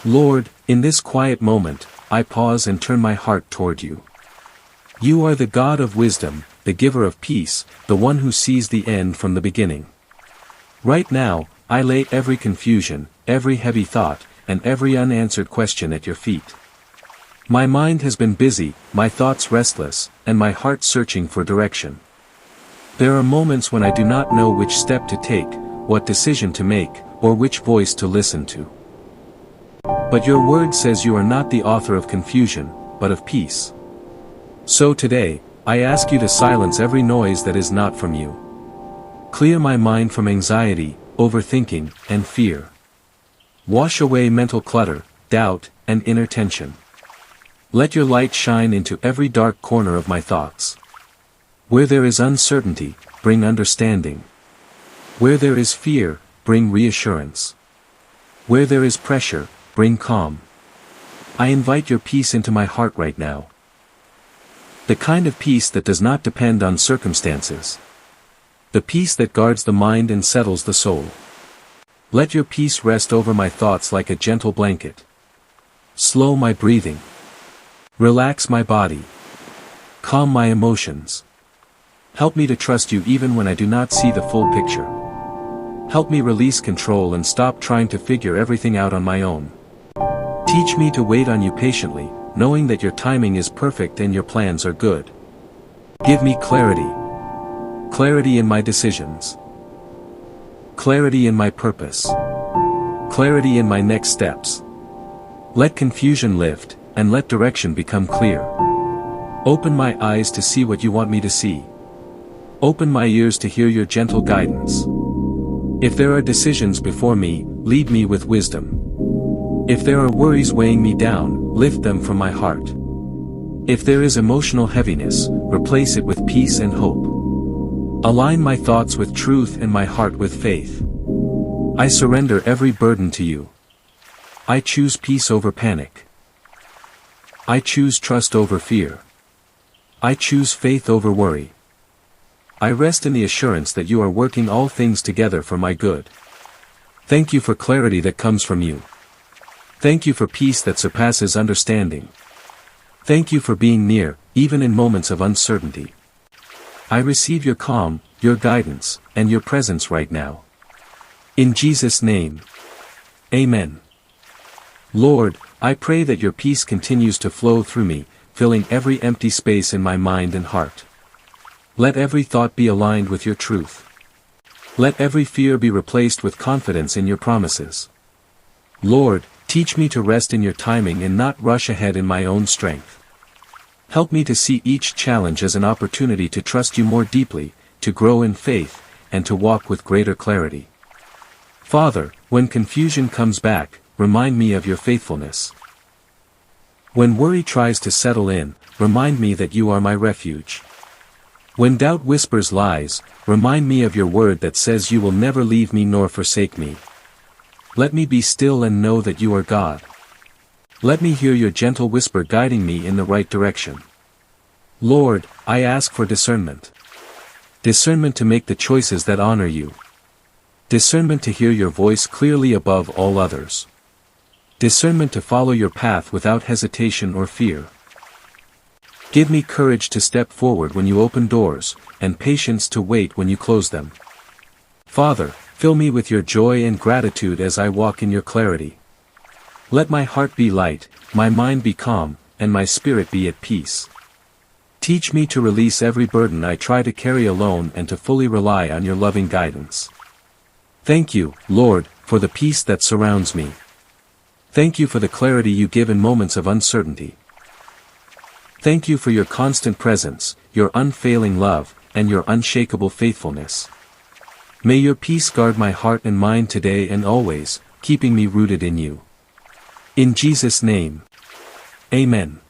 Lord, in this quiet moment, I pause and turn my heart toward you. You are the God of wisdom, the giver of peace, the one who sees the end from the beginning. Right now, I lay every confusion, every heavy thought, and every unanswered question at your feet. My mind has been busy, my thoughts restless, and my heart searching for direction. There are moments when I do not know which step to take, what decision to make, or which voice to listen to. But your word says you are not the author of confusion, but of peace. So today, I ask you to silence every noise that is not from you. Clear my mind from anxiety, overthinking, and fear. Wash away mental clutter, doubt, and inner tension. Let your light shine into every dark corner of my thoughts. Where there is uncertainty, bring understanding. Where there is fear, bring reassurance. Where there is pressure, bring calm. I invite your peace into my heart right now. The kind of peace that does not depend on circumstances. The peace that guards the mind and settles the soul. Let your peace rest over my thoughts like a gentle blanket. Slow my breathing. Relax my body. Calm my emotions. Help me to trust you even when I do not see the full picture. Help me release control and stop trying to figure everything out on my own. Teach me to wait on you patiently, knowing that your timing is perfect and your plans are good. Give me clarity. Clarity in my decisions. Clarity in my purpose. Clarity in my next steps. Let confusion lift, and let direction become clear. Open my eyes to see what you want me to see. Open my ears to hear your gentle guidance. If there are decisions before me, lead me with wisdom. If there are worries weighing me down, lift them from my heart. If there is emotional heaviness, replace it with peace and hope. Align my thoughts with truth and my heart with faith. I surrender every burden to you. I choose peace over panic. I choose trust over fear. I choose faith over worry. I rest in the assurance that you are working all things together for my good. Thank you for clarity that comes from you. Thank you for peace that surpasses understanding. Thank you for being near, even in moments of uncertainty. I receive your calm, your guidance, and your presence right now. In Jesus' name. Amen. Lord, I pray that your peace continues to flow through me, filling every empty space in my mind and heart. Let every thought be aligned with your truth. Let every fear be replaced with confidence in your promises. Lord, teach me to rest in your timing and not rush ahead in my own strength. Help me to see each challenge as an opportunity to trust you more deeply, to grow in faith, and to walk with greater clarity. Father, when confusion comes back, remind me of your faithfulness. When worry tries to settle in, remind me that you are my refuge. When doubt whispers lies, remind me of your word that says you will never leave me nor forsake me. Let me be still and know that you are God. Let me hear your gentle whisper guiding me in the right direction. Lord, I ask for discernment. Discernment to make the choices that honor you. Discernment to hear your voice clearly above all others. Discernment to follow your path without hesitation or fear. Give me courage to step forward when you open doors, and patience to wait when you close them. Father, fill me with your joy and gratitude as I walk in your clarity. Let my heart be light, my mind be calm, and my spirit be at peace. Teach me to release every burden I try to carry alone and to fully rely on your loving guidance. Thank you, Lord, for the peace that surrounds me. Thank you for the clarity you give in moments of uncertainty. Thank you for your constant presence, your unfailing love, and your unshakable faithfulness. May your peace guard my heart and mind today and always, keeping me rooted in you. In Jesus' name. Amen.